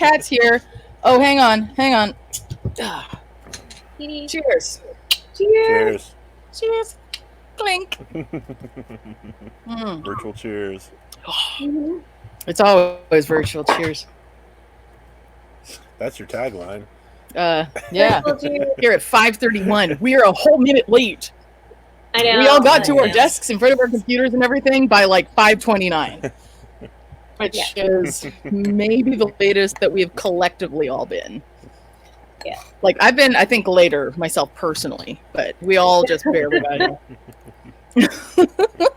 cat's here. Oh, hang on. Cheers. Cheers. Cheers. Clink. Virtual cheers. It's always virtual cheers. That's your tagline. Yeah. Here at 5:31, we are a whole minute late. I know. We all got to our desks in front of our computers and everything by like 5:29, which is maybe the latest that we have collectively all been. Yeah. Like I've been, I think, later myself personally, but we all just barely got here. It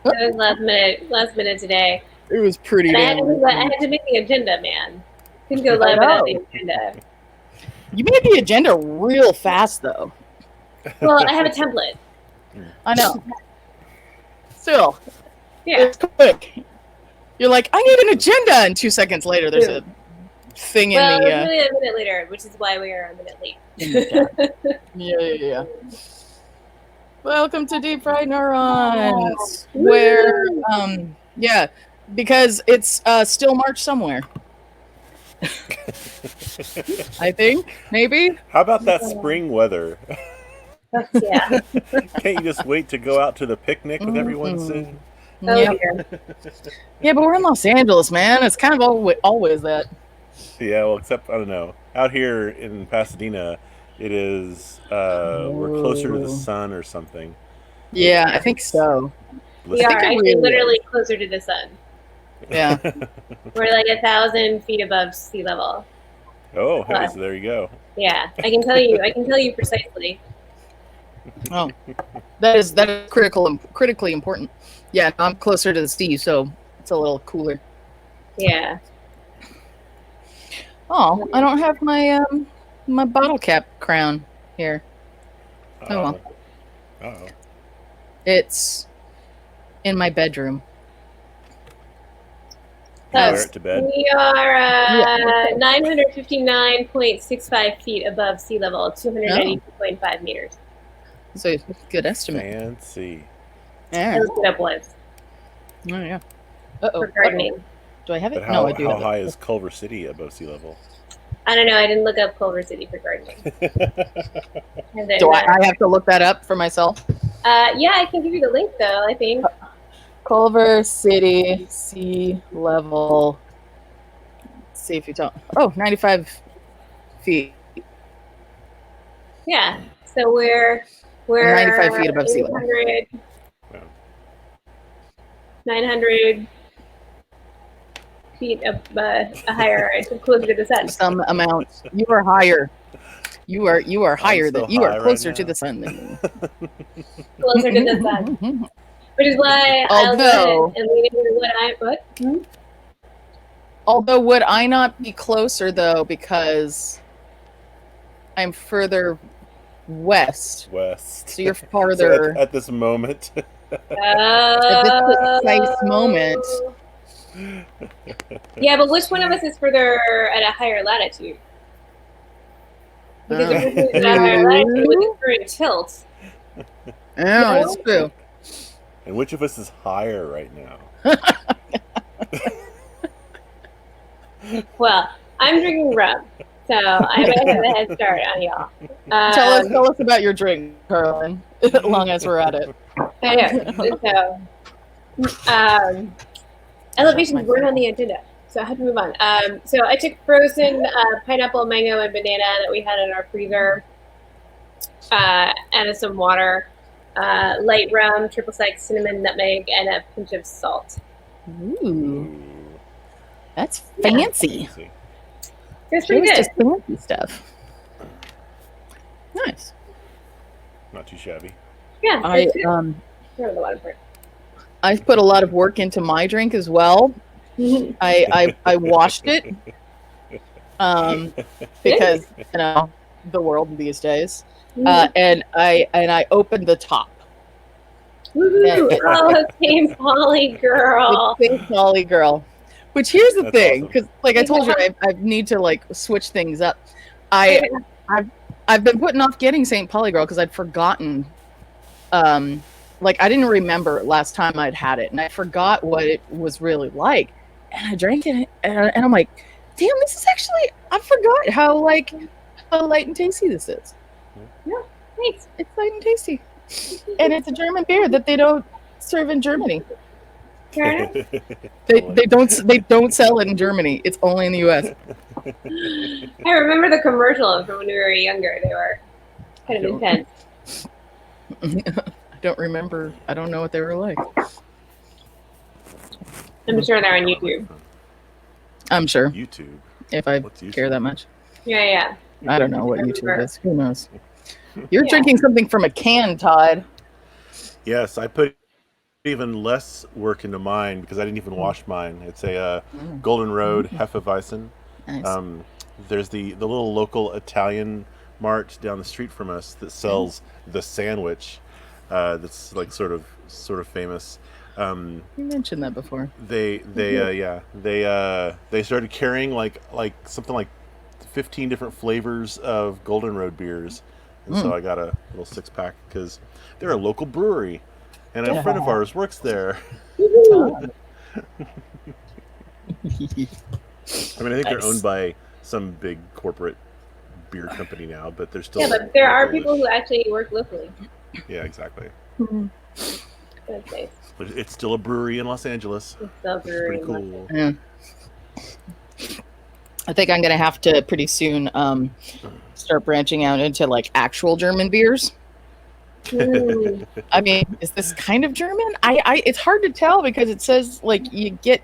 was last minute today. It was pretty. I had to make the agenda, man. Couldn't go live without the agenda. You made the agenda real fast, though. Well, I have a template. I know. Still, Yeah. it's quick. You're like, I need an agenda, and 2 seconds later, there's a thing in the. Well, it was really a minute later, which is why we are a minute late. Yeah. Welcome to Deep Fried Neurons, where, because it's still March somewhere. I think, maybe. How about that spring weather? Yeah. Can't you just wait to go out to the picnic with everyone soon? Yeah, but we're in Los Angeles, man. It's kind of always that. Yeah, well, except, I don't know. Out here in Pasadena, it is, we're closer to the sun or something. Yeah, I think so. We are actually literally closer to the sun. Yeah. We're like 1,000 feet above sea level. Oh, hey, so there you go. Yeah, I can tell you precisely. Oh, that is critically important. Yeah, I'm closer to the sea, so it's a little cooler. Yeah. Oh, I don't have my my bottle cap crown here. Oh well. Uh-oh. It's in my bedroom. Wear it to bed. We are 959.65 feet above sea level, 292.5 meters. That's a good estimate. Fancy. Yeah. I looked it up once. Oh yeah. Uh-oh. For gardening. Do I have it? But No, I do. How high is Culver City above sea level? I don't know. I didn't look up Culver City for gardening. Do I have to look that up for myself? Yeah, I can give you the link though, I think. Culver City sea level. Let's see if you tell. Oh, 95 feet. Yeah. So we're 95 feet above sea level. 900 feet higher, closer to the sun. Some amount. You are higher. You are higher than you are closer right to the sun than me. Closer to the sun. Which is why I'll go ahead and lean into what? Although would I not be closer though, because I'm further west. So you're farther. So at this moment. At this precise moment. Yeah, but which one of us is further at a higher latitude? Because if we're at a higher latitude, we're in tilt. Yeah, it's true. And which of us is higher right now? Well, I'm drinking rum, so I might have a head start on y'all. Tell us about your drink, Carlin, as long as we're at it. I know. So, elevations weren't on the agenda, so I had to move on. So I took frozen pineapple, mango, and banana that we had in our freezer, added some water, light rum, triple sec, cinnamon, nutmeg, and a pinch of salt. Ooh, that's fancy. It's pretty good. Just fancy stuff. Nice. Not too shabby. Yeah. I put a lot of work into my drink as well. I washed it because the world these days, and I opened the top. Same Polly girl. Same Polly girl. Which here's the thing, because like I told you, I need to like switch things up. I've been putting off getting St. Polly girl because I'd forgotten. Like I didn't remember last time I'd had it, and I forgot what it was really like. And I drank it, and I'm like, damn, this is actually, I'm how light and tasty this is. Yeah, thanks. It's light and tasty, and it's a German beer that they don't serve in Germany. Fair enough. They don't sell it in Germany. It's only in the U.S. I remember the commercials from when we were younger. They were kind of intense. I don't remember. I don't know what they were like. I'm sure they're on YouTube. I'm sure YouTube. if I What's YouTube? care that much. Yeah. I don't know what YouTube is. Who knows? You're Yeah. drinking something from a can, Todd. Yes, I put even less work into mine because I didn't even wash mine. It's a Golden Road Hefeweizen. Nice. There's the little local Italian mart down the street from us that sells the sandwich. That's like sort of famous. You mentioned that before. They started carrying like something like 15 different flavors of Golden Road beers, and so I got a little 6-pack because they're a local brewery, and a friend of ours works there. I mean, I think they're owned by some big corporate beer company now, but they're still. Yeah, but there are people who actually work locally. Yeah, exactly. That's nice. But it's still a brewery in Los Angeles. It's still brewery. Pretty cool. Yeah. I think I'm gonna have to pretty soon start branching out into like actual German beers. I mean, is this kind of German? I it's hard to tell because it says like you get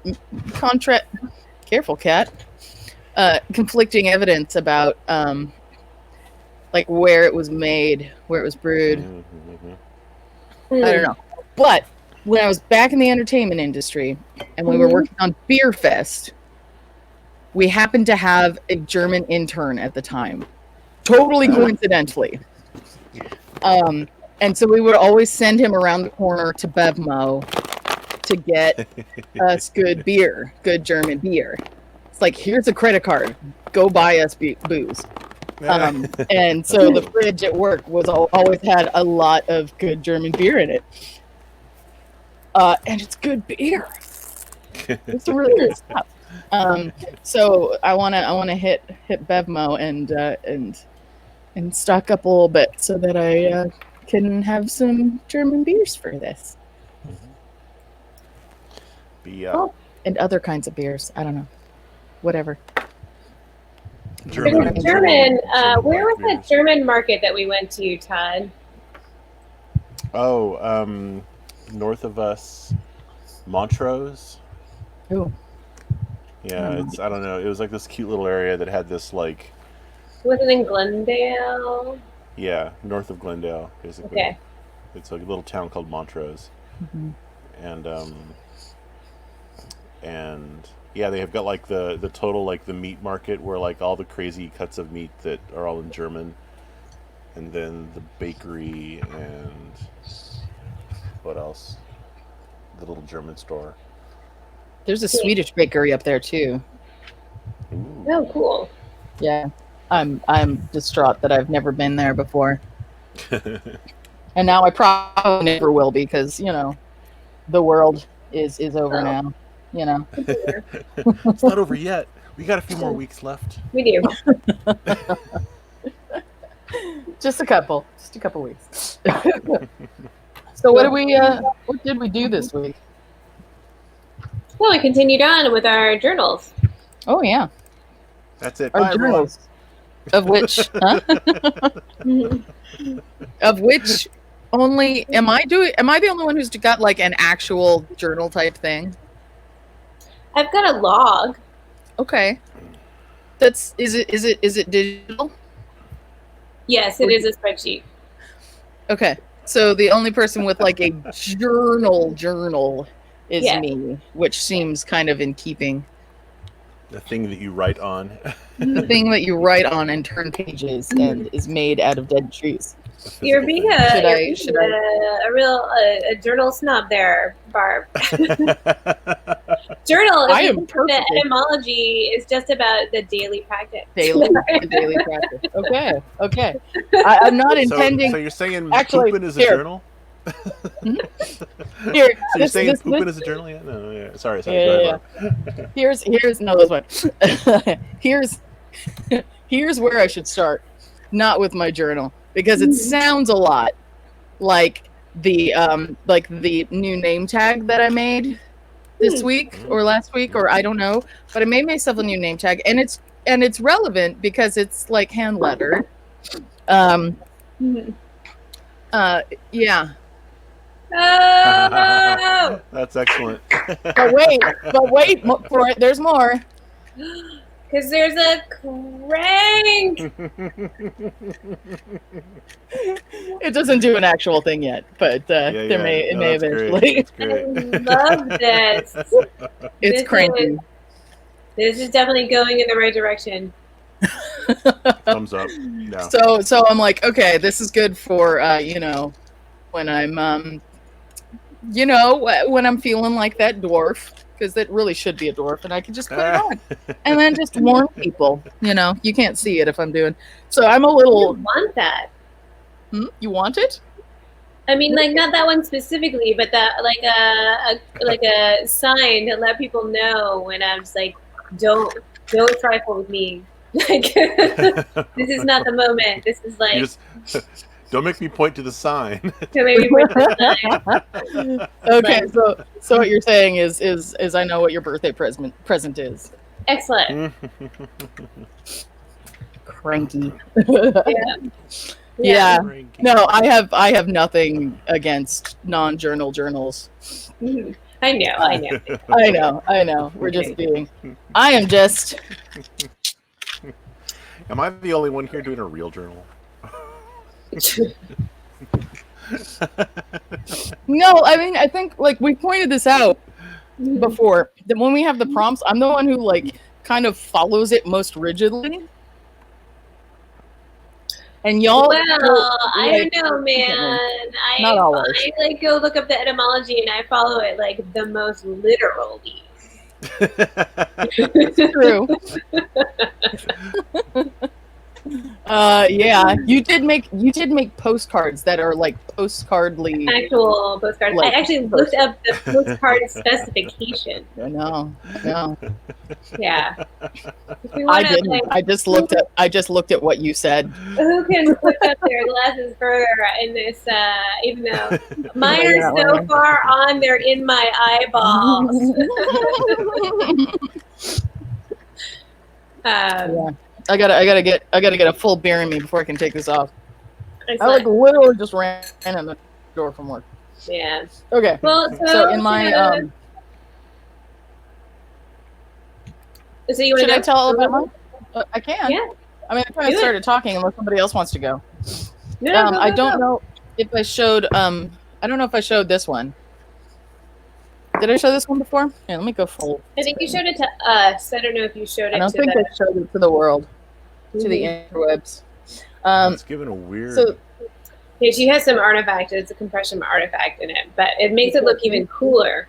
careful cat, conflicting evidence about like where it was made, where it was brewed. I don't know. But when I was back in the entertainment industry and we were working on Beer Fest, we happened to have a German intern at the time, totally coincidentally. And so we would always send him around the corner to Bevmo to get us good beer, good German beer. It's like, here's a credit card, go buy us booze. And so the fridge at work was always had a lot of good German beer in it. And it's good beer. It's really good stuff. So I wanna hit Bevmo and stock up a little bit so that I can have some German beers for this. And other kinds of beers. I don't know. Whatever. German. Where was that German market that we went to, Todd? Oh, north of us, Montrose. Oh. Yeah, I don't know. It was like this cute little area that had this like. Was it in Glendale? Yeah, north of Glendale, basically. Okay. It's like a little town called Montrose, and yeah, they have got like the total like the meat market where like all the crazy cuts of meat that are all in German, and then the bakery and what else? The little German store. There's a Swedish bakery up there too. Ooh. Oh, cool. Yeah. I'm distraught that I've never been there before. And now I probably never will because, the world is over now, It's not over yet. We got a few more weeks left. We do. Just a couple weeks. So what did we do this week? Well, we continued on with our journals. Oh yeah. That's it. Our Bye, journals. Of which only am I the only one who's got like an actual journal type thing? I've got a log. Okay. Is it digital? Yes, it is a spreadsheet. Okay. So the only person with like a journal is me, which seems kind of in keeping. The thing that you write on. The thing that you write on and turn pages and is made out of dead trees. You're being a real journal snob there, Barb. Journal. I am the etymology is just about the daily practice. Daily practice. Okay. I'm not intending. So you're saying actually, pooping is a journal? Here, so you're saying pooping is a journal? Yeah. No. Yeah. Sorry. Yeah. Here's no, this one. Here's where I should start. Not with my journal, because it sounds a lot like the new name tag that I made this week or last week, or I don't know, but I made myself a new name tag, and it's relevant because it's like hand lettered. Yeah. Oh! That's excellent. But wait, for it, there's more. Because there's a crank. It doesn't do an actual thing yet, but it may eventually. Great. I love this. It's cranky. This is definitely going in the right direction. Thumbs up. Yeah. So I'm like, okay, this is good for when I'm when I'm feeling like that dwarf, because that really should be a dwarf, and I can just put it on and then just warn people. You can't see it if I'm doing. So I'm a little. You want that? You want it? I mean, like not that one specifically, but that like a sign to let people know when I'm just like, don't trifle with me. Like this is not the moment. This is like. Don't make me point to the sign. Okay, so what you're saying is I know what your birthday present is. Excellent. Cranky. Yeah. No, I have nothing against non-journal journals. I know. We're just being. I am just. Am I the only one here doing a real journal? No, I mean, I think like we pointed this out before that when we have the prompts, I'm the one who like kind of follows it most rigidly. And y'all, I don't know, man. Not always. I like go look up the etymology and I follow it like the most literally. It's true. Yeah, you did make postcards that are like postcardly. Actual postcards. Like, I actually looked up the postcard specification. I know. Yeah. I didn't. Like, I just looked at what you said. Who can put up their glasses further in this? Even though mine are so far on, they're in my eyeballs. Yeah. I gotta get a full beer in me before I can take this off. Excellent. I like literally just ran in the door from work. Yeah. Okay. Well, so in my so you want should to I tell about mine? I can. Yeah. I mean, I kind of started talking unless somebody else wants to go. No, I don't know if I showed. I don't know if I showed this one. Did I show this one before? Yeah, let me go full. I think you showed it to us. I don't know if you showed it. I don't think I showed it to the world, to the interwebs. It's given a weird. So, yeah, she has some artifact. It's a compression artifact in it, but it makes it look even cooler.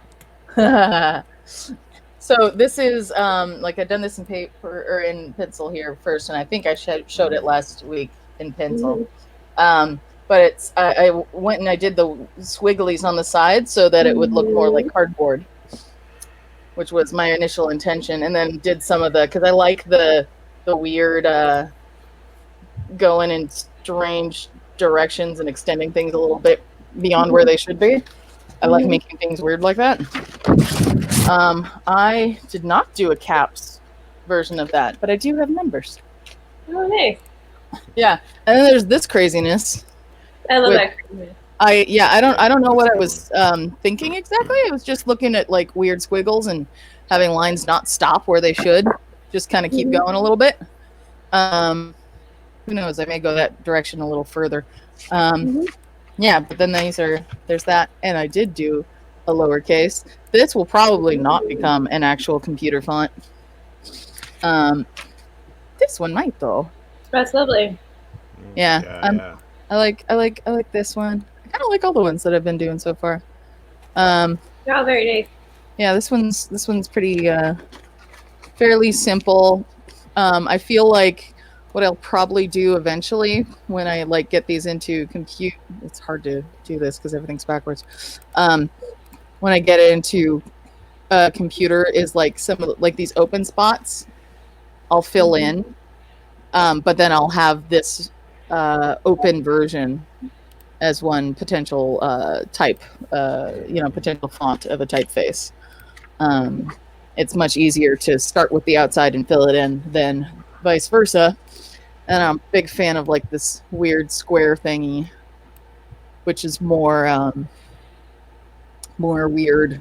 So this is like I've done this in paper or in pencil here first, and I think I showed it last week in pencil. But it's I went and I did the squigglies on the side so that it would look more like cardboard, which was my initial intention, and then did some of the because I like the weird going in strange directions and extending things a little bit beyond where they should be. I like making things weird like that. I did not do a caps version of that, but I do have numbers. Oh, nice. Yeah, and then there's this craziness. I love that. I don't know what I was thinking exactly. I was just looking at like weird squiggles and having lines not stop where they should, just kind of keep going a little bit. Who knows? I may go that direction a little further. Yeah, but then there's that, and I did do a lowercase. This will probably not become an actual computer font. This one might though. That's lovely. Yeah. I like this one. I kind of like all the ones that I've been doing so far. Oh, very nice. Yeah, this one's pretty fairly simple. I feel like what I'll probably do eventually when I like get these into compute. It's hard to do this because everything's backwards. When I get it into a computer is like some of like these open spots I'll fill in But then I'll have this open version as one potential type, potential font of a typeface. It's much easier to start with the outside and fill it in than vice versa. And I'm a big fan of like this weird square thingy, which is more weird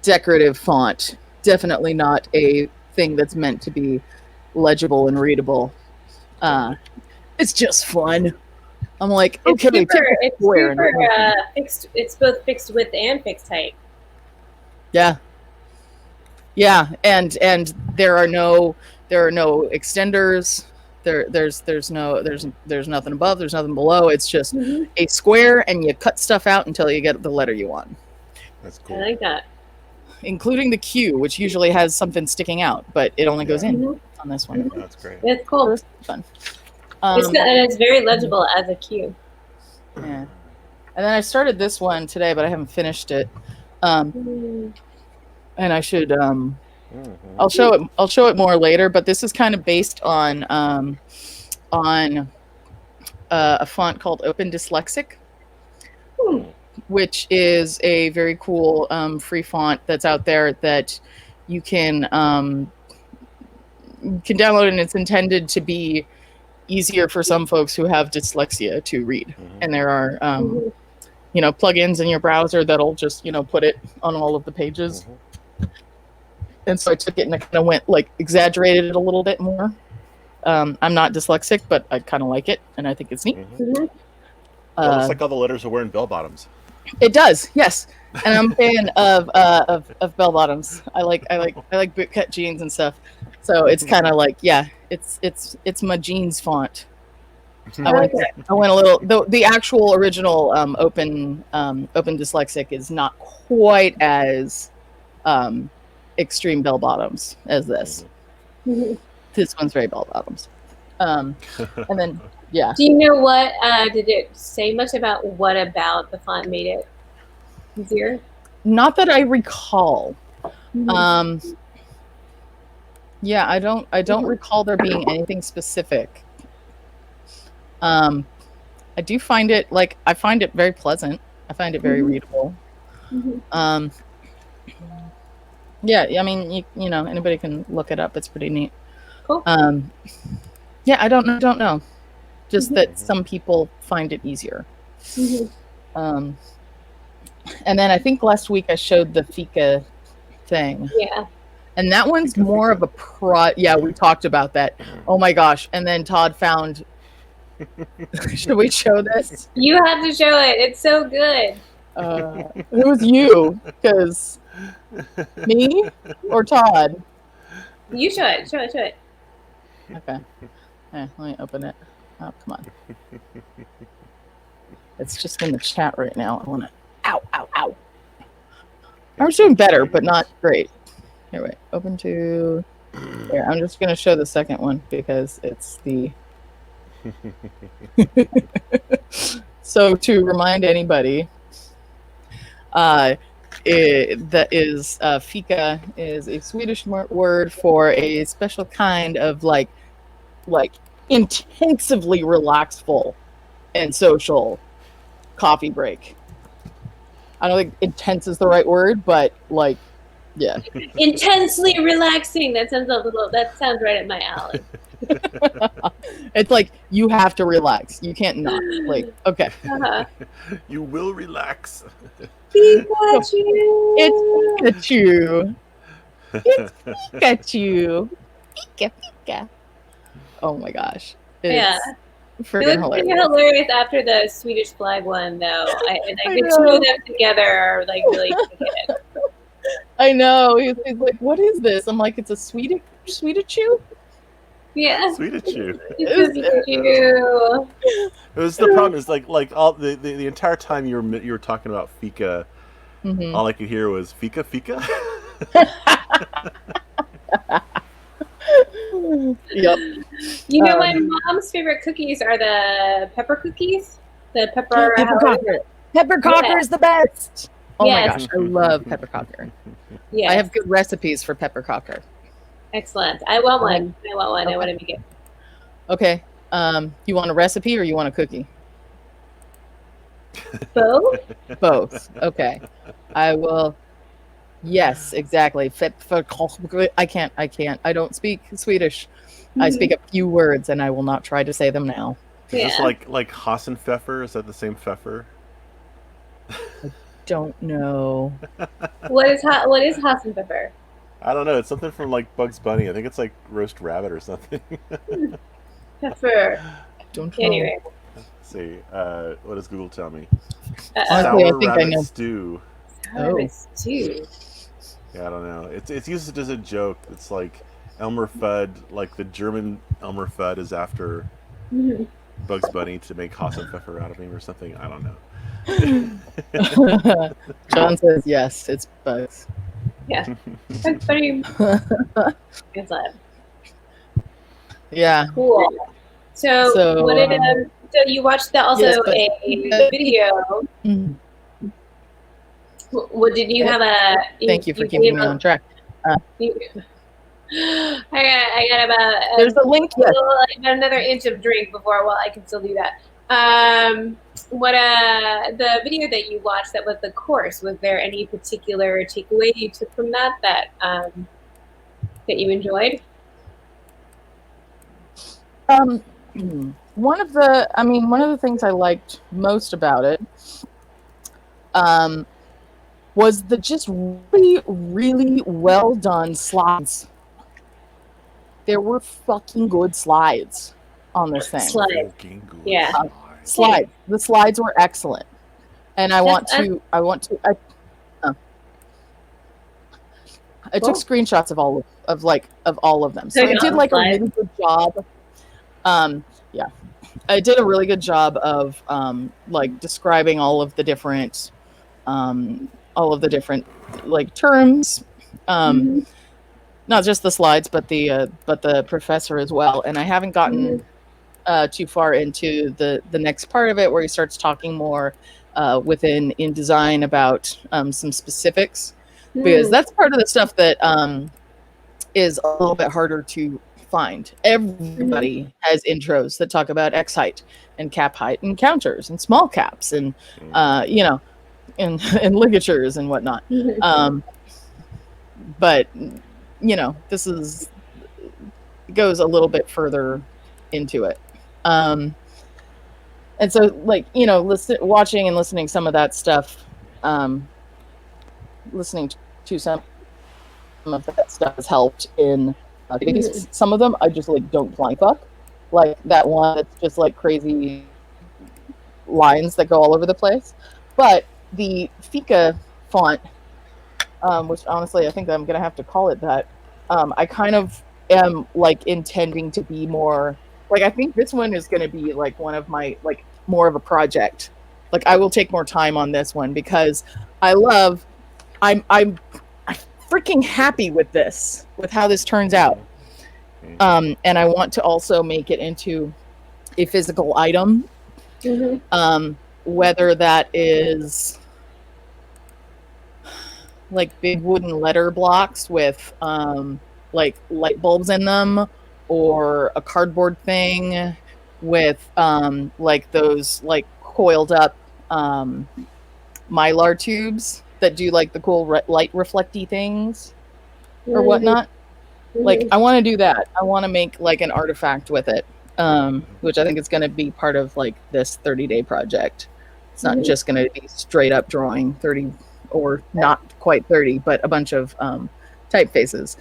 decorative font. Definitely not a thing that's meant to be legible and readable. It's just fun. I'm like, okay, it's both fixed width and fixed height. Yeah, and there are no extenders. There's nothing above. There's nothing below. It's just a square, and you cut stuff out until you get the letter you want. That's cool. I like that. Including the Q, which usually has something sticking out, but it only goes in on this one. That's great. It's cool. It's fun. It's very legible as a Q. Yeah. And then I started this one today, but I haven't finished it. And I should I'll show it more later, but this is kind of based on a font called Open Dyslexic, which is a very cool free font that's out there that you can download, and it's intended to be easier for some folks who have dyslexia to read. And there are plugins in your browser that'll just put it on all of the pages. And so I took it and I kind of went like exaggerated it a little bit more. I'm not dyslexic, but I kind of like it, and I think it's neat. It looks like all the letters are wearing bell bottoms. It does, yes. And I'm a fan of bell bottoms. I like bootcut jeans and stuff. So it's kind of like, yeah, it's my jeans font. I went a little. The actual original open dyslexic is not quite as extreme bell bottoms as this. This one's very bell bottoms. And then yeah. Do you know what? Did it say much about what about the font made it easier? Not that I recall. Yeah, I don't recall there being anything specific. I do find it I find it very pleasant. I find it very readable. Yeah, I mean, you know, anybody can look it up. It's pretty neat. Cool. Yeah, I don't know. Just that some people find it easier. And then I think last week I showed the Fika thing. Yeah. And that one's more of a yeah, we talked about that. Oh my gosh. And then Todd found should we show this? You have to show it. It's so good. It was you, because me or Todd? You show it. Show it. Okay. Let me open it. Oh, come on. It's just in the chat right now. I want to. Ow. I was doing better, but not great. Here, wait. Open to. Here, I'm just going to show the second one because it's the. So to remind anybody, that is fika is a Swedish word for a special kind of like intensively relaxful and social coffee break. I don't think intense is the right word, but like, yeah. Intensely relaxing. That sounds right up my alley. It's like you have to relax. You can't not. Like, okay. You will relax. Pikachu. It's Pikachu. It's Pikachu. Pika. Oh my gosh. It's freaking hilarious. It was hilarious after the Swedish flag one, though. The two of them together are like really good. I know. He's like, what is this? I'm like, it's a Swedish chew? Yeah. Swedish chew. Pikachu. It was the problem is like all the entire time you were talking about fika, all I could hear was fika. Yep. You know, my mom's favorite cookies are the pepper cookies. The pepper cocker. Pepper cocker is the best. Oh Yes. my gosh, I love pepper cocker. Yeah. I have good recipes for pepper cocker. Excellent. I want one. I want one. Okay. I want to make it. Okay. You want a recipe or you want a cookie? Both? Both. Okay. I will. Yes, exactly. I can't. I don't speak Swedish. I speak a few words, and I will not try to say them now. Is this like Hassenpfeffer? Is that the same pfeffer? Don't know. What is Hassenpfeffer? I don't know. It's something from like Bugs Bunny. I think it's like roast rabbit or something. Pepper. Don't know. Anyway. Let's see. What does Google tell me? Honestly, I Sour think I rabbit know. stew. Rabbit stew. Yeah, I don't know. It's used as a joke. It's like Elmer Fudd, like the German Elmer Fudd is after Bugs Bunny to make Hassenpfeffer out of him or something. I don't know. John says yes, it's Bugs. Yeah. Bugs Bunny. Excellent. Yeah. Cool. So what did so you watched a video? Mm-hmm. What did you have a? Thank you for keeping me on track. I got about. There's a link. Yes. About another inch of drink before. Well, I can still do that. What the video that you watched that was the course? Was there any particular takeaway you took from that that you enjoyed? One of the things I liked most about it was the just really, really well done slides. There were fucking good slides on this thing. Yeah. Slides. The slides were excellent. And I took screenshots of all of them. So I did like a really good job. I did a really good job of like describing all of the different like terms, not just the slides, but the professor as well. And I haven't gotten too far into the next part of it, where he starts talking more in design about some specifics, because that's part of the stuff that is a little bit harder to find. Everybody has intros that talk about X height and cap height and counters and small caps and and ligatures and whatnot. But this goes a little bit further into it. And so watching and listening some of that stuff, listening to some of that stuff has helped in some of them I just like don't fly fuck, like that one that's just like crazy lines that go all over the place. But the Fika font, which honestly I think I'm gonna have to call it that, I kind of am like intending to be more like, I think this one is gonna be like one of my like more of a project. Like I will take more time on this one because I'm freaking happy with how this turns out. And I want to also make it into a physical item. Whether that is like big wooden letter blocks with like light bulbs in them, or a cardboard thing with like those like coiled up mylar tubes that do like the cool light reflecty things or whatnot. Like I want to do that. I want to make like an artifact with it, which I think is going to be part of like this 30-day project. It's not just going to be straight up drawing 30 or not quite 30, but a bunch of typefaces.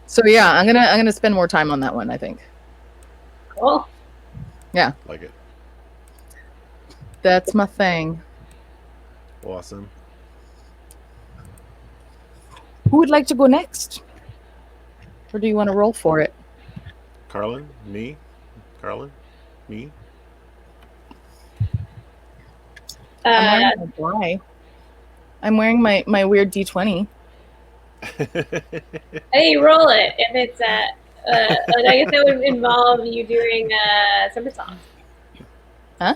So yeah, I'm gonna spend more time on that one, I think. Cool. Yeah. Like it. That's my thing. Awesome. Who would like to go next? Or do you want to roll for it? Carlin? Me? Carlin? Me? I'm wearing my weird D20. Hey, roll it. If it's I guess that would involve you doing somersault. Huh?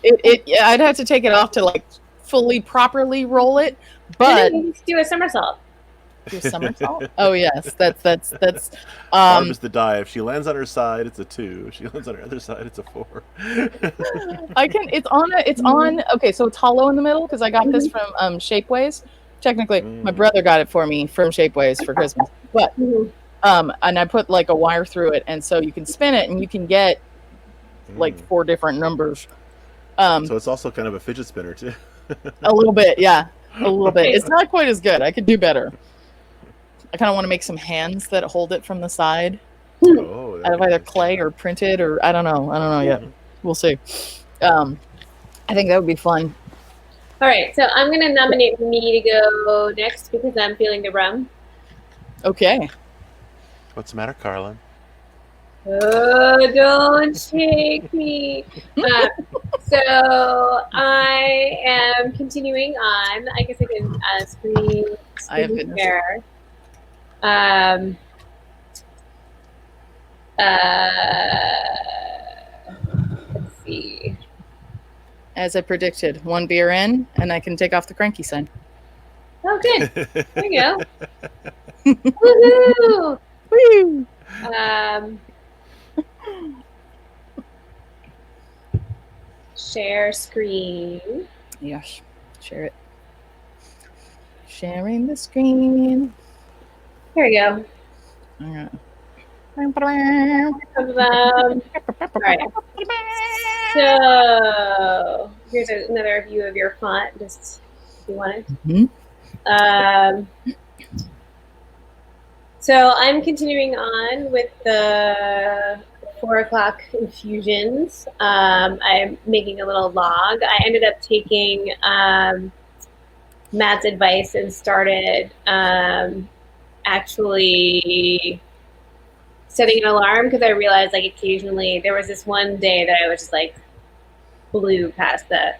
I'd have to take it off to like fully properly roll it, but you just do a somersault. Do a somersault? Oh yes, that's. Barb is the die. If she lands on her side, it's a 2. If she lands on her other side, it's a 4. I can. It's on. Okay, so it's hollow in the middle because I got this from Shapeways. Technically, my brother got it for me from Shapeways for Christmas. But and I put like a wire through it, and so you can spin it, and you can get like 4 different numbers. So it's also kind of a fidget spinner too. A little bit, yeah, a little bit. It's not quite as good. I could do better. I kind of want to make some hands that hold it from the side. Oh, Out of either clay or printed, or I don't know yet. We'll see. I think that would be fun. All right, so I'm gonna nominate me to go next because I'm feeling the rum. Okay. What's the matter, Carlin? Oh, don't shake me. So I am continuing on. I guess I can screen share. Let's see. As I predicted, 1 beer in, and I can take off the cranky sign. Oh, good. There you go. Woohoo! Woo! Share screen. Yes, share it. Sharing the screen. Here we go. All right. All right. So here's another view of your font, just if you wanted. So I'm continuing on with the 4 o'clock infusions. I'm making a little log. I ended up taking Matt's advice and started actually setting an alarm because I realized like occasionally there was this one day that I was just like blew past the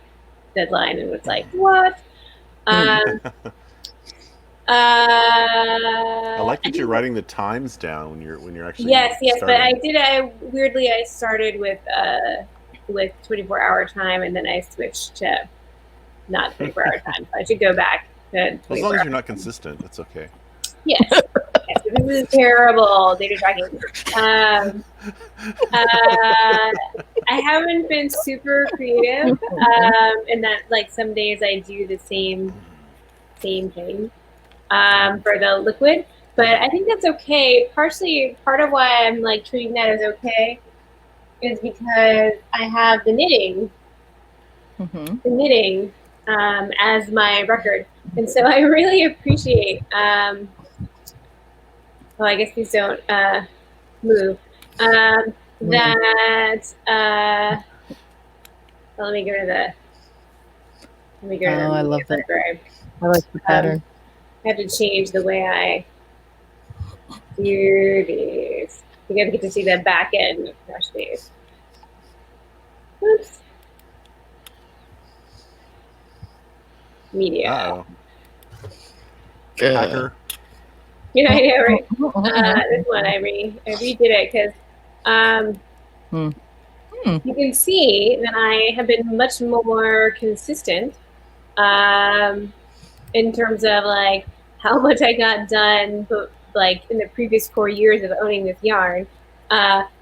deadline and was like, what? I like that you're writing the times down when you're actually yes, starting. but I started with 24-hour time and then I switched to not 24-hour time. So I should go back to As long as you're not consistent, that's okay. Yes. This is terrible data tracking. I haven't been super creative, in that like some days I do the same thing for the liquid, but I think that's okay. Part of why I'm like treating that as okay is because I have the knitting as my record, and so I really appreciate. Well, I guess these don't move. Well, let me go to the. I love that. I like the pattern. I have to change the way I do these. You guys get to see the back end of Crash Days. Oops. Media. Uh-oh. Hacker. Yeah, I know, right? This one I redid it because you can see that I have been much more consistent in terms of like how much I got done, but like in the previous 4 years of owning this yarn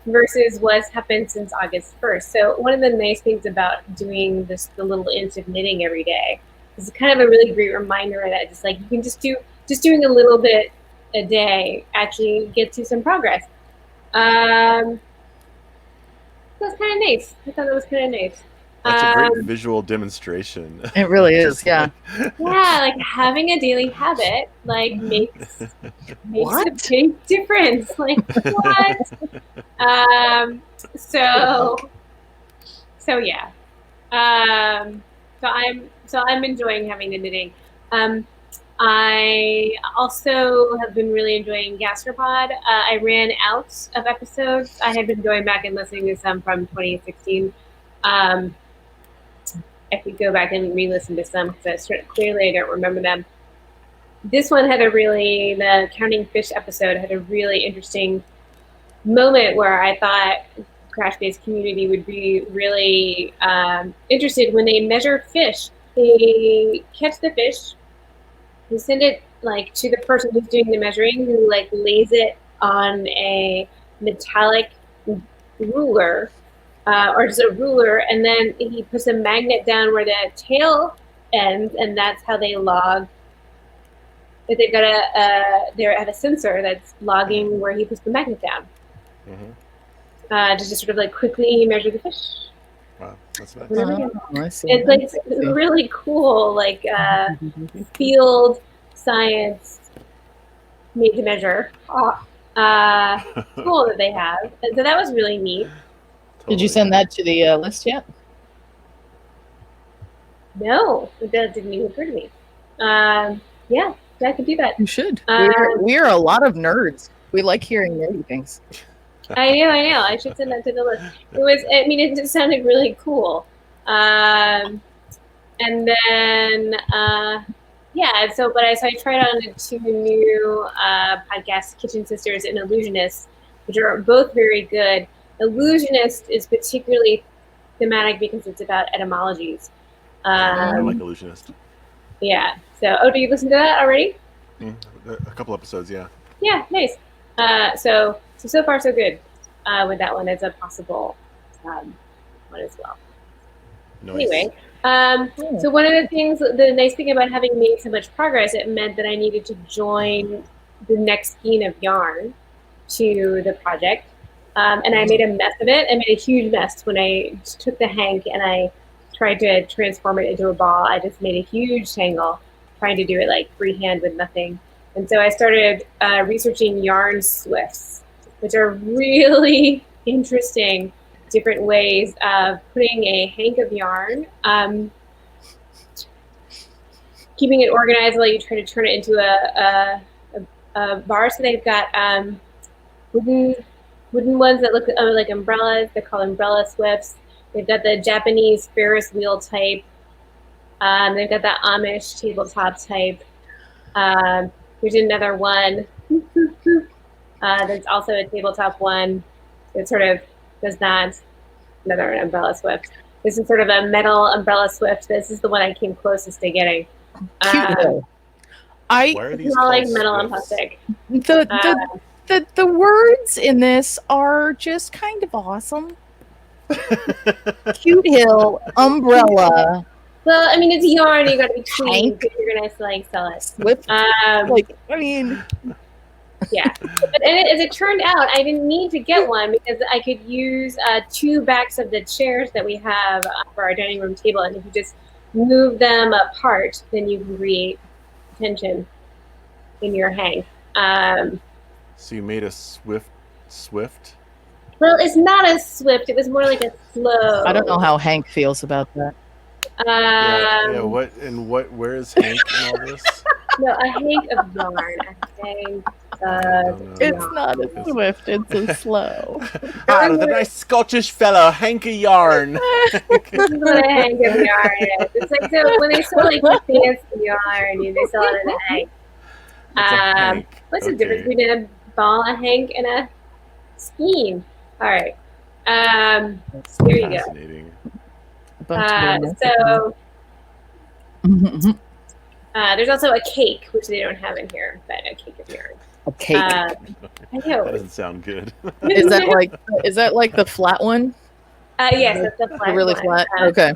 versus what's happened since August 1st. So one of the nice things about doing the little inch of knitting every day is kind of a really great reminder that just like you can just doing a little bit a day actually get to some progress. That's kind of nice. I thought that was kind of nice. That's a great visual demonstration. It really is, yeah. Yeah, like having a daily habit like makes a big difference. Like what? So yeah. So I'm enjoying having the knitting. I also have been really enjoying Gastropod. I ran out of episodes. I had been going back and listening to some from 2016. I could go back and re-listen to some because clearly I don't remember them. This one had the Counting Fish episode had a really interesting moment where I thought Crash-Based community would be really interested when they measure fish. They catch the fish, they send it like to the person who's doing the measuring, who like lays it on a metallic ruler, or just a ruler, and then he puts a magnet down where the tail ends, and that's how they log. But they've got they have a sensor that's logging where he puts the magnet down. To just sort of like quickly measure the fish. Wow, that's nice. It's like really cool, like field science made to measure tool that they have. And so that was really neat. Did you send that to the list yet? No, that didn't even occur to me. Yeah, I could do that. You should. We're a lot of nerds. We like hearing nerdy things. I know. I should send that to the list. It just sounded really cool. And then, so I tried on the 2 new podcasts, Kitchen Sisters and Illusionist, which are both very good. Illusionist is particularly thematic because it's about etymologies. I like Illusionist. Yeah. So, do you listen to that already? A couple episodes, yeah. Yeah, nice. So far so good with that one as a possible one as well. Nice. Anyway, so one of the things, the nice thing about having made so much progress, it meant that I needed to join the next skein of yarn to the project. And I made a mess of it. I made a huge mess when I took the hank and I tried to transform it into a ball. I just made a huge tangle trying to do it like freehand with nothing. And so I started researching yarn swifts, which are really interesting, different ways of putting a hank of yarn, keeping it organized while you try to turn it into a bar. So they've got wooden ones that look like umbrellas. They're called umbrella swifts. They've got the Japanese Ferris wheel type. They've got the Amish tabletop type. There's another one. There's also a tabletop one that sort of does not. Another umbrella swift. This is sort of a metal umbrella swift. This is the one I came closest to getting. Cute. Why are these smell like called metal and swifts? plastic. The words in this are just kind of awesome. Cute hill, umbrella. Well, I mean, it's yarn. You got to be clean Hank. if you're gonna like sell it. Swift. Yeah. But as it turned out, I didn't need to get one because I could use 2 backs of the chairs that we have for our dining room table, and if you just move them apart, then you can create tension in your hang. So you made a swift? Well, it's not a swift. It was more like a slow. I don't know how Hank feels about that. Where is Hank in all this? No, a hank of yarn. A hank of It's yarn. not a swift, it's a slow. The nice Scottish fella, Hank of yarn. This is what a hank of yarn is. It's like, so when they sell like fancy yarn, they sell it in a hank. Hank. What's the difference between a ball, a hank, and a skein? All right. Here you go. Fascinating. There's also a cake, which they don't have in here, but a cake of yarn. A cake. I know. That doesn't sound good. Is that like the flat one? Yes, that's the flat. The really one. flat. Okay.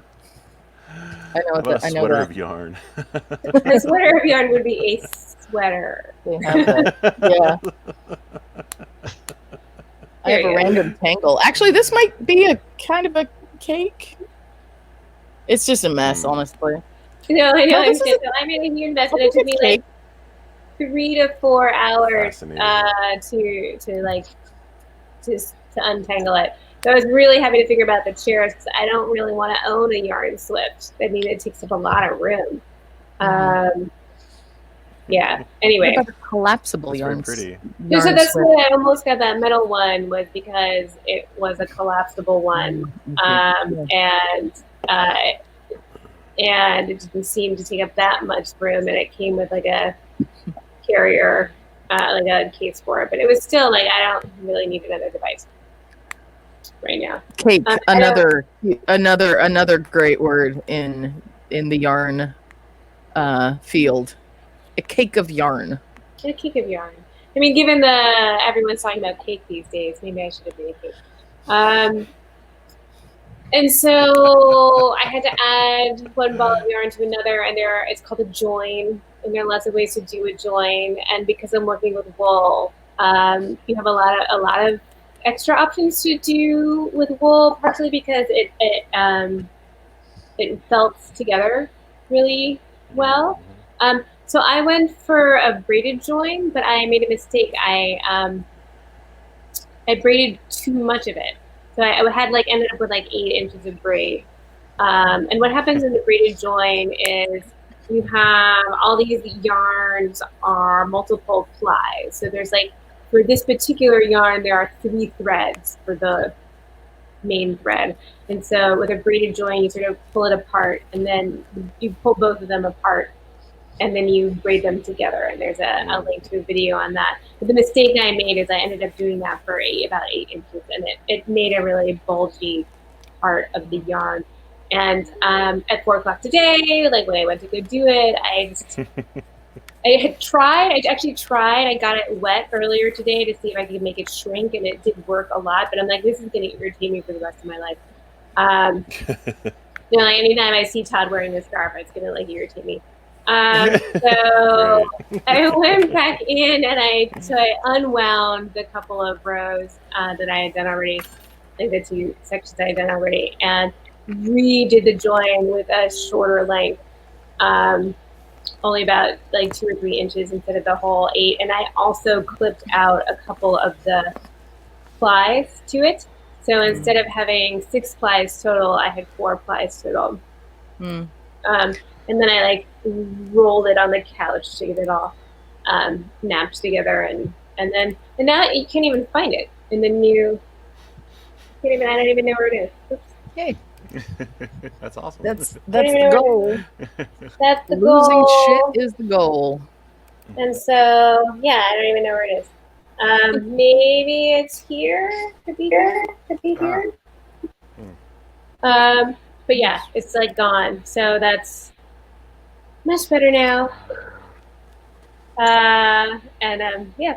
I know About that. a sweater of yarn. A sweater of yarn would be a sweater. They have that. Yeah. I have a random tangle. Actually, this might be a kind of a cake. It's just a mess, honestly. No, I know. No, this is I made a huge mess, and it took me like 3 to 4 hours to untangle it. So I was really happy to figure out the chairs because I don't really want to own a yarn swift. I mean, it takes up a lot of room. Yeah. Anyway, what about a collapsible yarn. Pretty. So that's why I almost got that metal one, was because it was a collapsible one, and it didn't seem to take up that much room, and it came with like a carrier, like a case for it. But it was still like, I don't really need another device right now. Cake, another great word in the yarn field. a cake of yarn. A cake of yarn. I mean, given everyone's talking about cake these days, maybe I should have made a cake. And so I had to add one ball of yarn to another, and it's called a join, and there are lots of ways to do a join. And because I'm working with wool, you have a lot of extra options to do with wool, partially because it felts together really well. So I went for a braided join, but I made a mistake. I braided too much of it. So I had ended up with 8 inches of braid. And what happens in the braided join is you have all these yarns are multiple plies. So there's for this particular yarn, there are 3 threads for the main thread. And so with a braided join, you sort of pull it apart, and then you pull both of them apart, and then you braid them together. And there's a link to a video on that. But the mistake I made is I ended up doing that for about 8 inches, and it made a really bulgy part of the yarn. And at 4 o'clock today, when I went to go do it, I actually tried. I got it wet earlier today to see if I could make it shrink, and it did work a lot. But I'm like, this is going to irritate me for the rest of my life. Anytime I see Todd wearing this scarf, it's going to irritate me. So I went back in, and I unwound the couple of rows that I had done already, the 2 sections I had done already, and redid the join with a shorter length, only about 2 or 3 inches instead of the whole 8. And I also clipped out a couple of the plies to it. So instead of having 6 plies total, I had 4 plies total. And then I rolled it on the couch to get it all napped together, and now you can't even find it in the new. I don't even know where it is. Oops. Hey, that's awesome. That's the goal. That's the Losing goal. shit is the goal. And so I don't even know where it is. Maybe it's here. Could be here. But yeah, it's gone. So that's much better now.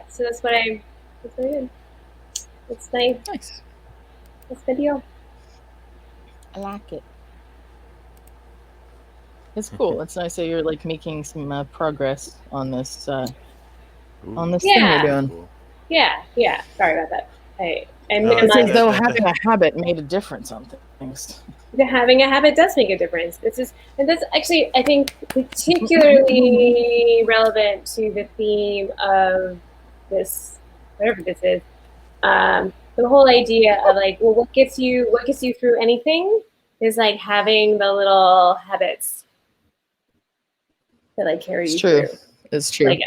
So that's what I did. It's Nice. That's the deal. I like it. It's cool. It's nice that you're making some progress on this thing you're doing. Cool. Yeah. Sorry about that. I it's as though having a habit made a difference on things. Having a habit does make a difference. And that's actually, I think, particularly relevant to the theme of this, whatever this is. The whole idea of what gets you through anything is having the little habits that carry you through. It's true.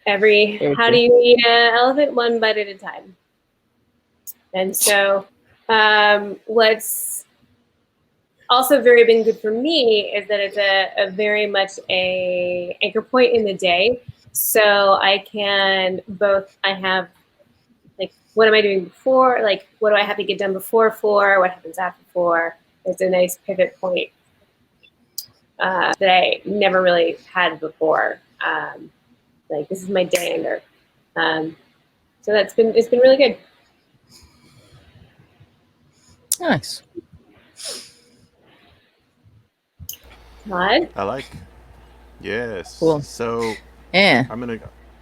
How do you eat an elephant? 1 bite at a time. And so what's also very been good for me is that it's a very much a anchor point in the day. So I have what am I doing before? What do I have to get done before 4? What happens after 4? It's a nice pivot point that I never really had before. This is my day ender. So it's been really good. Nice. Todd? I like. Yes. Cool. So Yeah.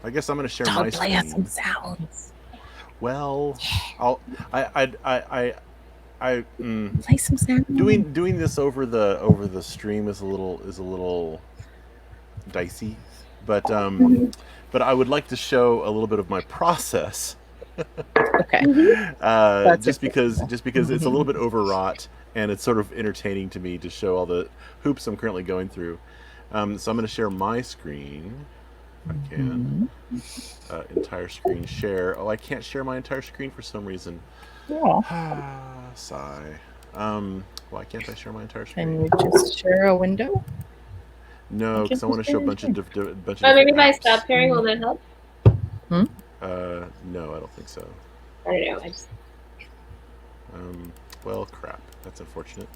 I guess I'm gonna share my Dog play us screen. some sounds. Well, I Play some sounds. doing this over the stream is a little dicey, but I would like to show a little bit of my process. Okay. Just because it's a little bit overwrought, and it's sort of entertaining to me to show all the hoops I'm currently going through. So I'm going to share my screen. If I can. Entire screen share. Oh, I can't share my entire screen for some reason. Yeah. Sigh. Why can't I share my entire screen? Can you just share a window? No, because I want to show a bunch of maybe if I stop sharing, will that help? No, I don't think so. I don't know. Well, crap. That's unfortunate.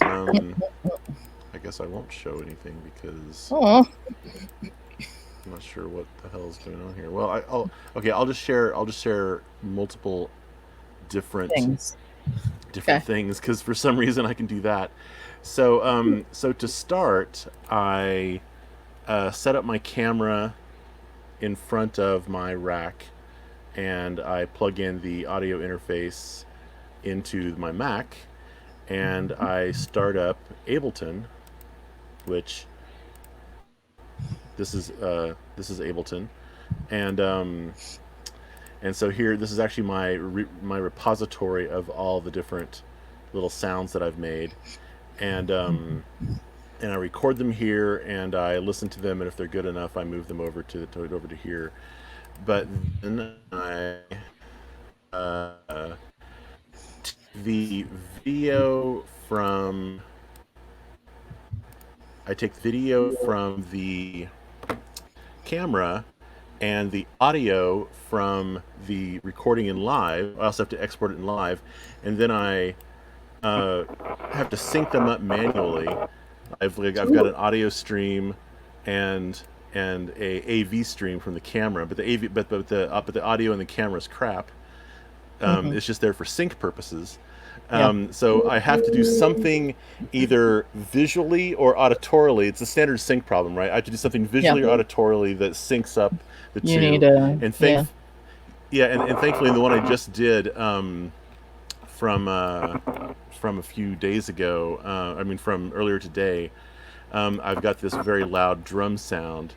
I guess I won't show anything because. Oh. I'm not sure what the hell is going on here. Well, I'll okay. I'll just share. I'll just share multiple different Things. different things because for some reason I can do that. So to start, I set up my camera in front of my rack, and I plug in the audio interface into my Mac, and I start up Ableton, which this is Ableton, and so here this is actually my repository of all the different little sounds that I've made, and I record them here, and I listen to them, and if they're good enough, I move them over to here. But then uh, the video from I take video from the camera and the audio from the recording in live. I also have to export it in live, and then I have to sync them up manually. I've got an audio stream and a AV stream from the camera, but the audio and the camera is crap. It's just there for sync purposes. So I have to do something either visually or auditorily. It's a standard sync problem, right? I have to do something visually or auditorily that syncs up the two. And thankfully the one I just did from a few days ago, from earlier today, I've got this very loud drum sound,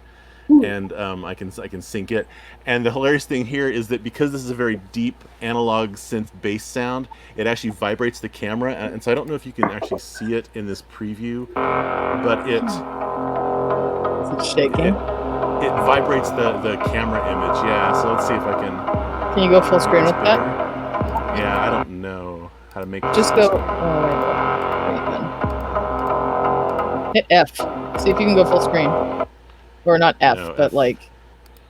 and I can sync it. And the hilarious thing here is that because this is a very deep analog synth bass sound, it actually vibrates the camera, and so I don't know if you can actually see it in this preview, but Is it shaking? It vibrates the camera image. Yeah, so let's see if I can. Can you go full screen with that? Yeah, I don't know how to make. Just go. Hit F. See if you can go full screen. Or not F, No, but F. like,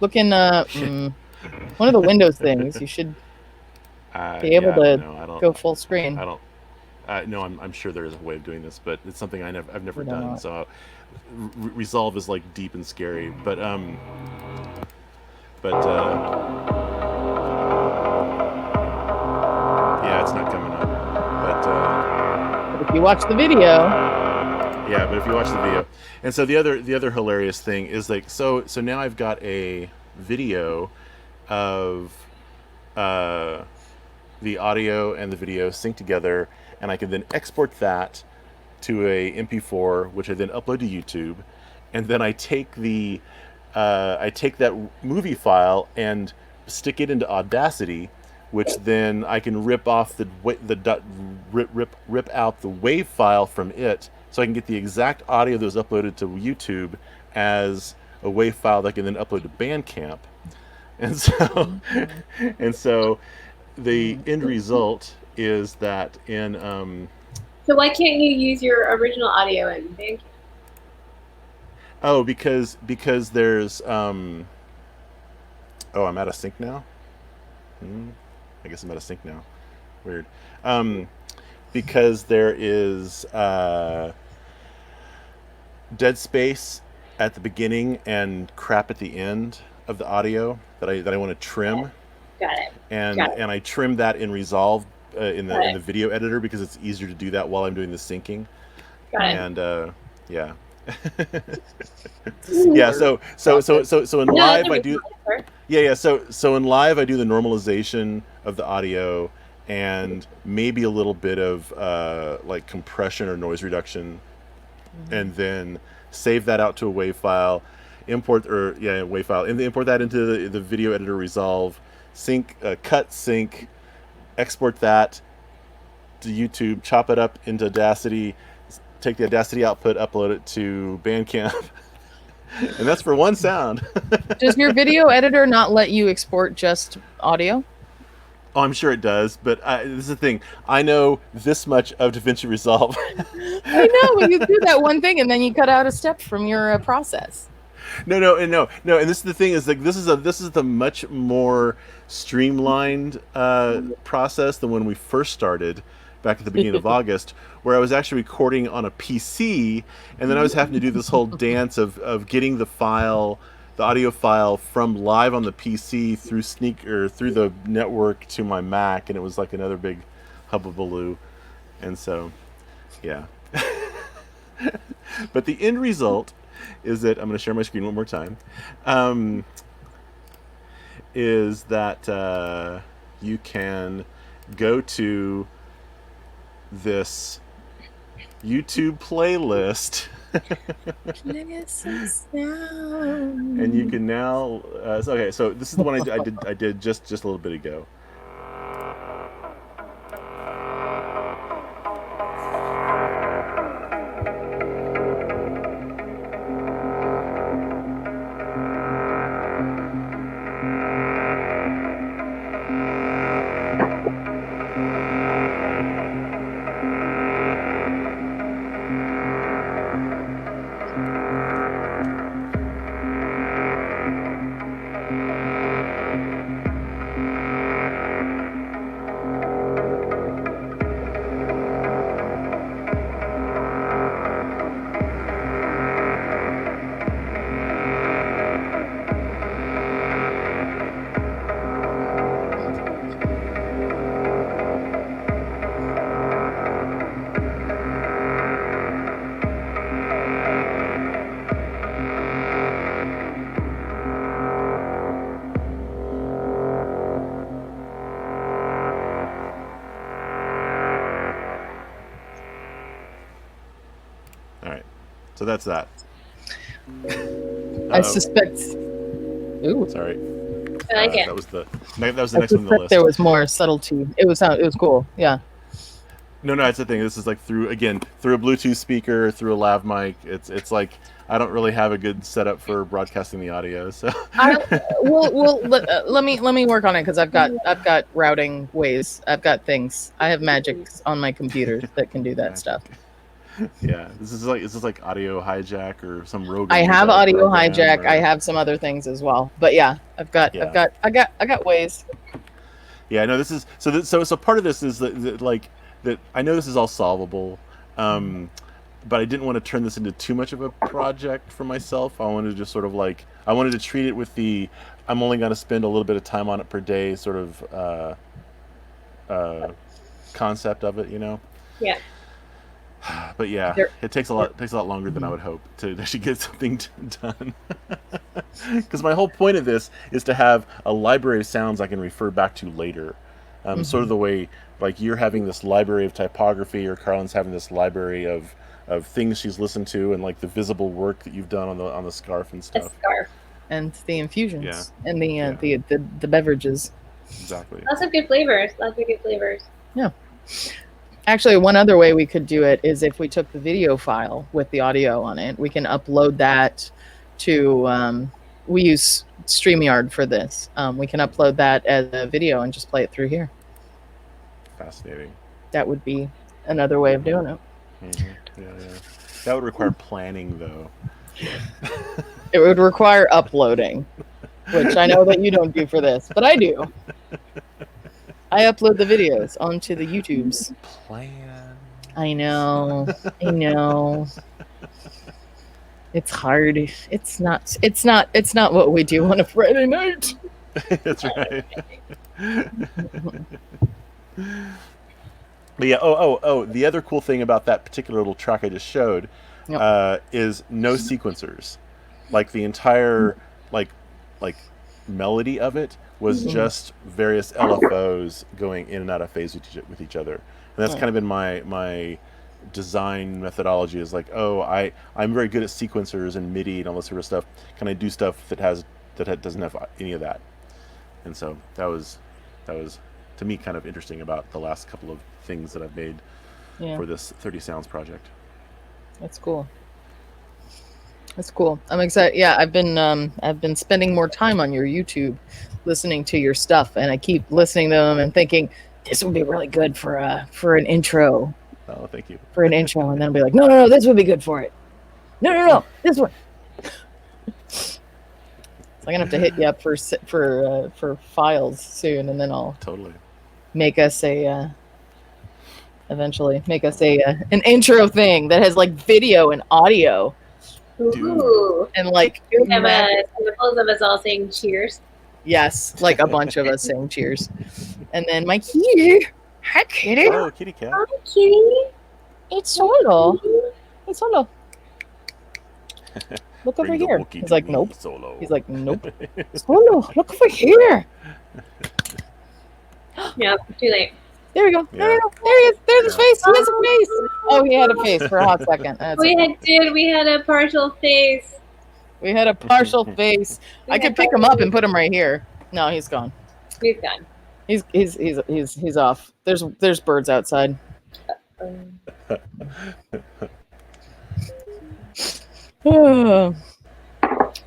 look in one of the Windows things. You should be able to go full screen. I don't. No, I'm sure there is a way of doing this, but it's something I've never done. So Resolve is like deep and scary, but yeah, it's not coming up. But if you watch the video. Yeah, but if you watch the video, and so the other hilarious thing is like so now I've got a video of the audio and the video synced together, and I can then export that to a MP4, which I then upload to YouTube, and then I take that movie file and stick it into Audacity, which then I can rip out the WAV file from it, so I can get the exact audio that was uploaded to YouTube as a WAV file that I can then upload to Bandcamp. And so the end result is that in So why can't you use your original audio in Bandcamp? Oh, because there's I'm out of sync now. I guess I'm out of sync now. Weird. Because there is dead space at the beginning and crap at the end of the audio that I want to trim. Got it. And I trim that in Resolve in the video editor because it's easier to do that while I'm doing the syncing. Got it. And yeah. Yeah, so in live I do so in live I do the normalization of the audio and maybe a little bit of like compression or noise reduction, and then save that out to a WAV file, import that into the video editor Resolve, sync, cut, sync, export that to YouTube, chop it up into Audacity, take the Audacity output, upload it to Bandcamp, and that's for one sound. Does your video editor not let you export just audio? Oh, I'm sure it does, but this is the thing. I know this much of DaVinci Resolve. I know, but you do that one thing and then you cut out a step from your process. No. And this is the thing is like this is the much more streamlined process than when we first started back at the beginning of August, where I was actually recording on a PC, and then I was having to do this whole dance of getting the file audio file from live on the PC through through the network to my Mac, and it was like another big hubbubaloo. And so, yeah. But the end result is that I'm going to share my screen one more time. Is that you can go to this YouTube playlist. And you can now. Okay, so this is the one I did just a little bit ago. So that's that. I suspect. Ooh, sorry. I like it. That was the next one on the list. There was more subtlety. It was cool. Yeah. No, that's the thing. This is like through a Bluetooth speaker, through a lav mic. It's like I don't really have a good setup for broadcasting the audio. So let me work on it because I've got routing ways. I've got things. I have magics on my computers that can do that stuff. Yeah, is this like audio hijack or some rogue? I have audio hijack. I have some other things as well, but yeah, I got ways. Yeah, no, this is so part of this is that I know this is all solvable, but I didn't want to turn this into too much of a project for myself. I wanted to just sort of I wanted to treat it with the I'm only going to spend a little bit of time on it per day sort of concept of it, Yeah. But yeah, it takes a lot longer than I would hope to actually get something done. Because my whole point of this is to have a library of sounds I can refer back to later. Sort of the way like you're having this library of typography, or Carlin's having this library of things she's listened to, and like the visible work that you've done on the scarf and stuff. The scarf. And the infusions and the beverages. Exactly. Lots of good flavors. Yeah. Actually, one other way we could do it is if we took the video file with the audio on it, we can upload that to, we use StreamYard for this. We can upload that as a video and just play it through here. Fascinating. That would be another way of doing it. Mm-hmm. Yeah. That would require planning, though. It would require uploading, which I know that you don't do for this, but I do. I upload the videos onto the YouTubes. Plan. I know. It's hard. It's not what we do on a Friday night. That's right. But yeah, the other cool thing about that particular little track I just showed is no sequencers. Like the entire like melody of it was just various LFOs going in and out of phase with each other. And that's kind of been my design methodology, is like, I'm very good at sequencers and MIDI and all this sort of stuff. Can I do stuff that doesn't have any of that? And so that was to me kind of interesting about the last couple of things that I've made for this 30 Sounds project. That's cool. I'm excited. Yeah, I've been spending more time on your YouTube, listening to your stuff, and I keep listening to them and thinking this would be really good for an intro. Oh, thank you. For an intro, and then I'll be like, no, this would be good for it. No, this one. So I'm gonna have to hit you up for files soon, and then I'll totally make us an intro thing that has like video and audio. Ooh. and like We have samples of us all saying cheers. yes, like a bunch of us saying cheers. And then my kitty, hi kitty, Oh, kitty cat. Hi, kitty. it's Solo, it's Solo. Look over Bring the here. Wookiee He's to like, me, nope. Solo. He's like, nope. Solo, look over here. No, too late. There we go. Yeah. There he is. There's his Yeah. face. He has a face. Oh, he had a face for a hot second. That's okay. We had a partial face. We had a partial face. I could pick him up and put him right here. No, he's gone. He's gone. He's off. There's birds outside. Cool.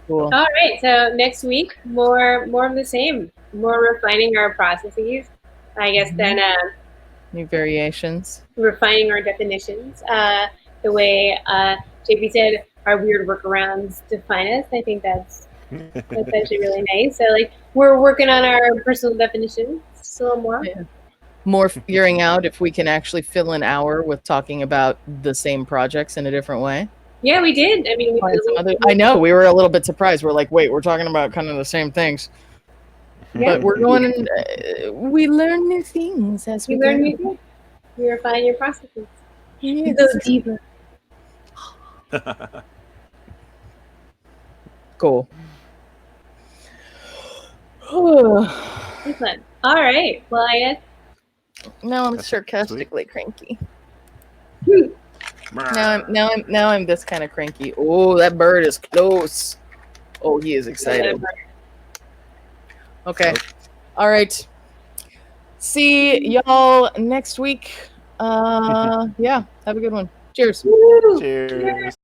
All right. So next week, more of the same. More refining our processes. I guess then New variations. refining our definitions. The way JP said, our weird workarounds define us. I think that's actually really nice. So like we're working on our personal definitions a little more. Yeah. More figuring out if we can actually fill an hour with talking about the same projects in a different way. Yeah, we did. I mean, I know we were a little bit surprised. We're like, wait, we're talking about kind of the same things, but we're going. We learn new things as we learn go. new things. You refine your processes. Yes. You go deeper. Cool. Excellent. All right. Well, I guess. Now I'm sarcastically cranky. Hmm. Now I'm this kind of cranky. Oh, that bird is close. Oh, he is excited. Okay. All right. See y'all next week. Yeah. Have a good one. Cheers. Woo! Cheers.